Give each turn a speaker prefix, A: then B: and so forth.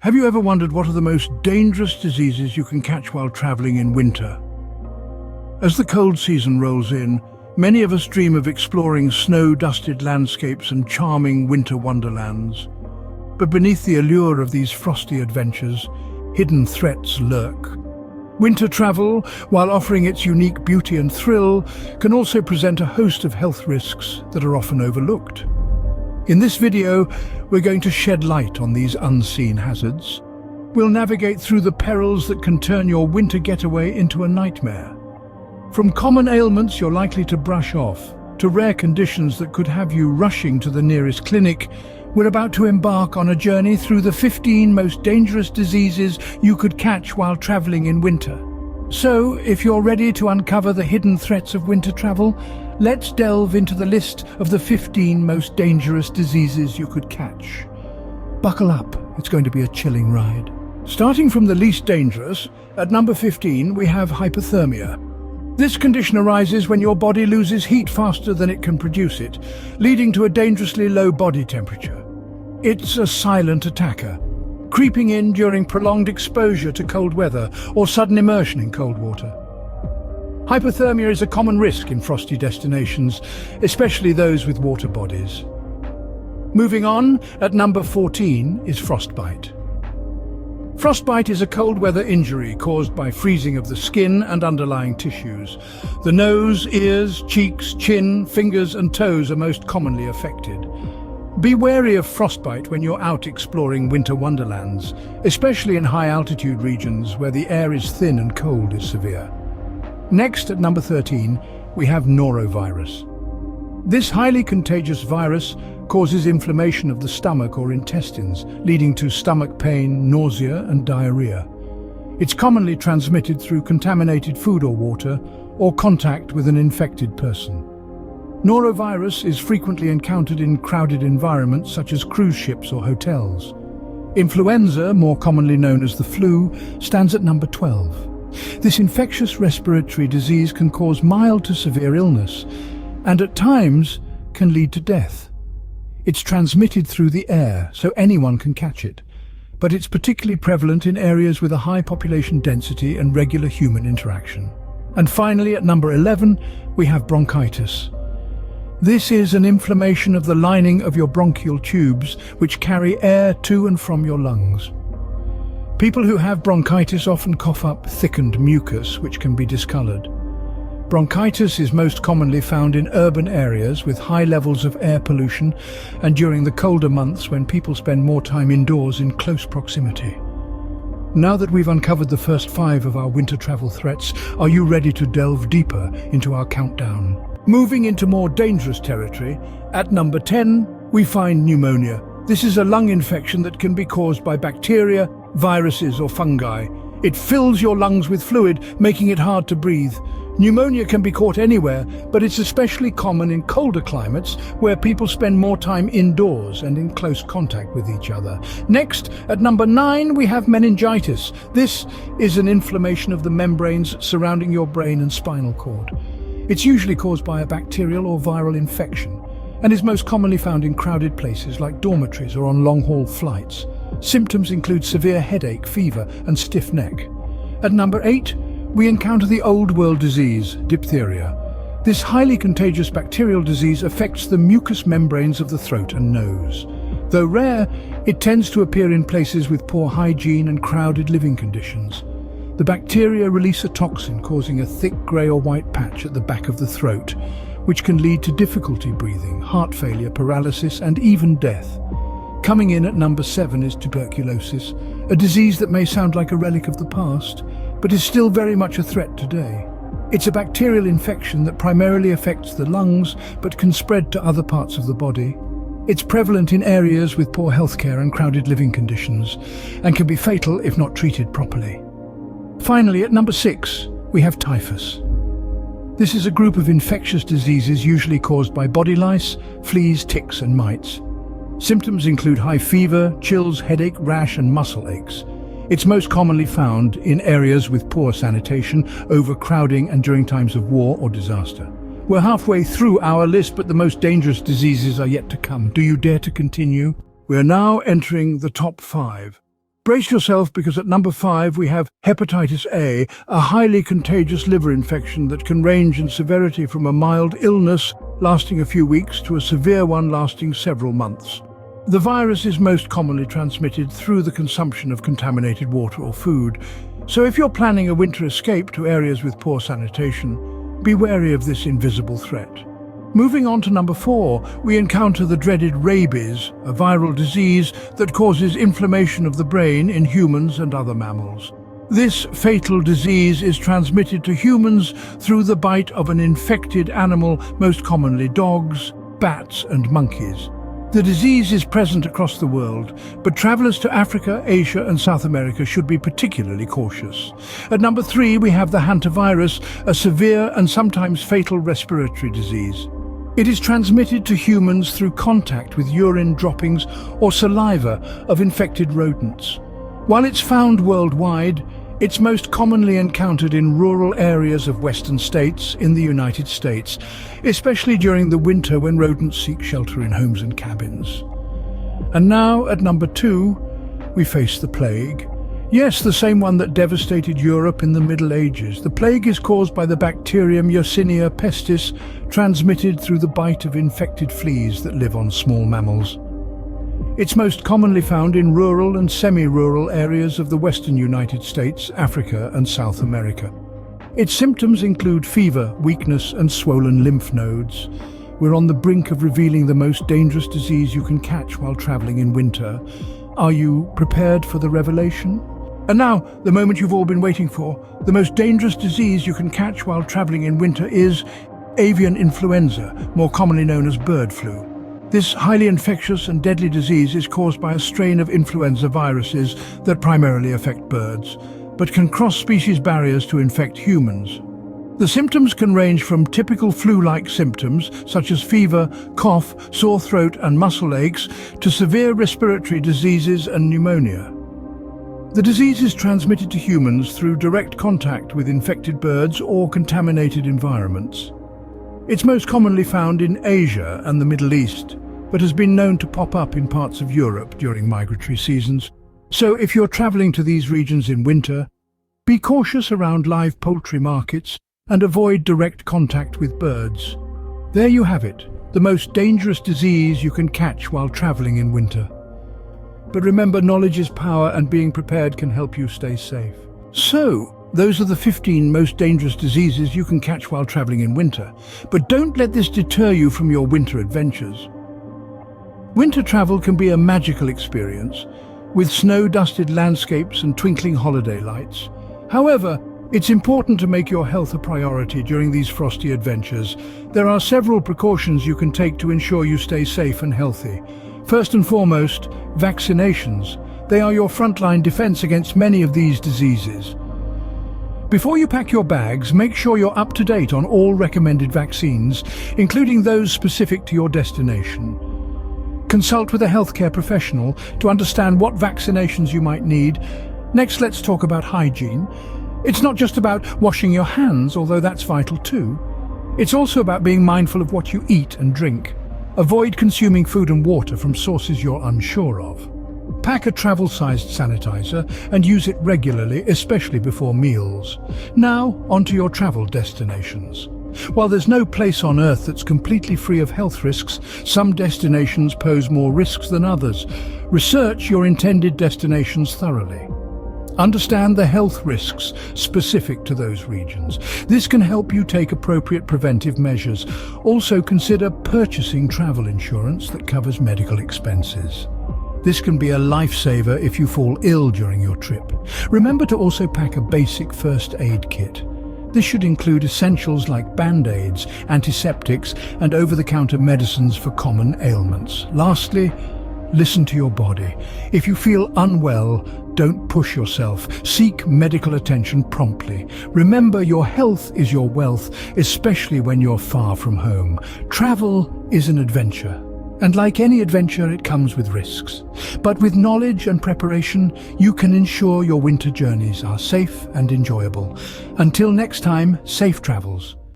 A: Have you ever wondered what are the most dangerous diseases you can catch while traveling in winter? As the cold season rolls in, many of us dream of exploring snow-dusted landscapes and charming winter wonderlands. But beneath the allure of these frosty adventures, hidden threats lurk. Winter travel, while offering its unique beauty and thrill, can also present a host of health risks that are often overlooked. In this video, we're going to shed light on these unseen hazards. We'll navigate through the perils that can turn your winter getaway into a nightmare. From common ailments you're likely to brush off, to rare conditions that could have you rushing to the nearest clinic, we're about to embark on a journey through the 15 most dangerous diseases you could catch while traveling in winter. So, if you're ready to uncover the hidden threats of winter travel, let's delve into the list of the 15 most dangerous diseases you could catch. Buckle up, it's going to be a chilling ride. Starting from the least dangerous, at number 15 we have hypothermia. This condition arises when your body loses heat faster than it can produce it, leading to a dangerously low body temperature. It's a silent attacker, creeping in during prolonged exposure to cold weather or sudden immersion in cold water. Hypothermia is a common risk in frosty destinations, especially those with water bodies. Moving on, at number 14 is frostbite. Frostbite is a cold weather injury caused by freezing of the skin and underlying tissues. The nose, ears, cheeks, chin, fingers and toes are most commonly affected. Be wary of frostbite when you're out exploring winter wonderlands, especially in high-altitude regions where the air is thin and cold is severe. Next, at number 13, we have norovirus. This highly contagious virus causes inflammation of the stomach or intestines, leading to stomach pain, nausea and diarrhea. It's commonly transmitted through contaminated food or water, or contact with an infected person. Norovirus is frequently encountered in crowded environments such as cruise ships or hotels. Influenza, more commonly known as the flu, stands at number 12. This infectious respiratory disease can cause mild to severe illness, and at times can lead to death. It's transmitted through the air, so anyone can catch it, but it's particularly prevalent in areas with a high population density and regular human interaction. And finally, at number 11, we have bronchitis. This is an inflammation of the lining of your bronchial tubes, which carry air to and from your lungs. People who have bronchitis often cough up thickened mucus, which can be discolored. Bronchitis is most commonly found in urban areas with high levels of air pollution and during the colder months when people spend more time indoors in close proximity. Now that we've uncovered the first 5 of our winter travel threats, are you ready to delve deeper into our countdown? Moving into more dangerous territory, at number 10, we find pneumonia. This is a lung infection that can be caused by bacteria, viruses or fungi. It fills your lungs with fluid, making it hard to breathe. Pneumonia can be caught anywhere, but it's especially common in colder climates where people spend more time indoors and in close contact with each other. Next, at number 9, we have meningitis. This is an inflammation of the membranes surrounding your brain and spinal cord. It's usually caused by a bacterial or viral infection and is most commonly found in crowded places like dormitories or on long-haul flights. Symptoms include severe headache, fever and stiff neck. At number 8, we encounter the old world disease, diphtheria. This highly contagious bacterial disease affects the mucous membranes of the throat and nose. Though rare, it tends to appear in places with poor hygiene and crowded living conditions. The bacteria release a toxin causing a thick grey or white patch at the back of the throat, which can lead to difficulty breathing, heart failure, paralysis and even death. Coming in at number 7 is tuberculosis, a disease that may sound like a relic of the past, but is still very much a threat today. It's a bacterial infection that primarily affects the lungs, but can spread to other parts of the body. It's prevalent in areas with poor healthcare and crowded living conditions, and can be fatal if not treated properly. Finally, at number 6, we have typhus. This is a group of infectious diseases usually caused by body lice, fleas, ticks and mites. Symptoms include high fever, chills, headache, rash and muscle aches. It's most commonly found in areas with poor sanitation, overcrowding and during times of war or disaster. We're halfway through our list, but the most dangerous diseases are yet to come. Do you dare to continue? We're now entering the top 5. Brace yourself, because at number 5 we have hepatitis A, a highly contagious liver infection that can range in severity from a mild illness lasting a few weeks to a severe one lasting several months. The virus is most commonly transmitted through the consumption of contaminated water or food. So if you're planning a winter escape to areas with poor sanitation, be wary of this invisible threat. Moving on to number 4, we encounter the dreaded rabies, a viral disease that causes inflammation of the brain in humans and other mammals. This fatal disease is transmitted to humans through the bite of an infected animal, most commonly dogs, bats and monkeys. The disease is present across the world, but travelers to Africa, Asia and South America should be particularly cautious. At number 3, we have the hantavirus, a severe and sometimes fatal respiratory disease. It is transmitted to humans through contact with urine droppings or saliva of infected rodents. While it's found worldwide, it's most commonly encountered in rural areas of western states in the United States, especially during the winter when rodents seek shelter in homes and cabins. And now, at number 2, we face the plague. Yes, the same one that devastated Europe in the Middle Ages. The plague is caused by the bacterium Yersinia pestis, transmitted through the bite of infected fleas that live on small mammals. It's most commonly found in rural and semi-rural areas of the western United States, Africa and South America. Its symptoms include fever, weakness and swollen lymph nodes. We're on the brink of revealing the most dangerous disease you can catch while traveling in winter. Are you prepared for the revelation? And now, the moment you've all been waiting for. The most dangerous disease you can catch while traveling in winter is avian influenza, more commonly known as bird flu. This highly infectious and deadly disease is caused by a strain of influenza viruses that primarily affect birds, but can cross species barriers to infect humans. The symptoms can range from typical flu-like symptoms, such as fever, cough, sore throat and muscle aches, to severe respiratory diseases and pneumonia. The disease is transmitted to humans through direct contact with infected birds or contaminated environments. It's most commonly found in Asia and the Middle East, but has been known to pop up in parts of Europe during migratory seasons. So if you're traveling to these regions in winter, be cautious around live poultry markets and avoid direct contact with birds. There you have it, the most dangerous disease you can catch while traveling in winter. But remember, knowledge is power and being prepared can help you stay safe. So, those are the 15 most dangerous diseases you can catch while traveling in winter. But don't let this deter you from your winter adventures. Winter travel can be a magical experience, with snow-dusted landscapes and twinkling holiday lights. However, it's important to make your health a priority during these frosty adventures. There are several precautions you can take to ensure you stay safe and healthy. First and foremost, vaccinations. They are your frontline defense against many of these diseases. Before you pack your bags, make sure you're up to date on all recommended vaccines, including those specific to your destination. Consult with a healthcare professional to understand what vaccinations you might need. Next, let's talk about hygiene. It's not just about washing your hands, although that's vital too. It's also about being mindful of what you eat and drink. Avoid consuming food and water from sources you're unsure of. Pack a travel-sized sanitizer and use it regularly, especially before meals. Now, onto your travel destinations. While there's no place on Earth that's completely free of health risks, some destinations pose more risks than others. Research your intended destinations thoroughly. Understand the health risks specific to those regions. This can help you take appropriate preventive measures. Also, consider purchasing travel insurance that covers medical expenses. This can be a lifesaver if you fall ill during your trip. Remember to also pack a basic first aid kit. This should include essentials like band-aids, antiseptics, and over-the-counter medicines for common ailments. Lastly, listen to your body. If you feel unwell, don't push yourself. Seek medical attention promptly. Remember, your health is your wealth, especially when you're far from home. Travel is an adventure. And like any adventure, it comes with risks. But with knowledge and preparation, you can ensure your winter journeys are safe and enjoyable. Until next time, safe travels.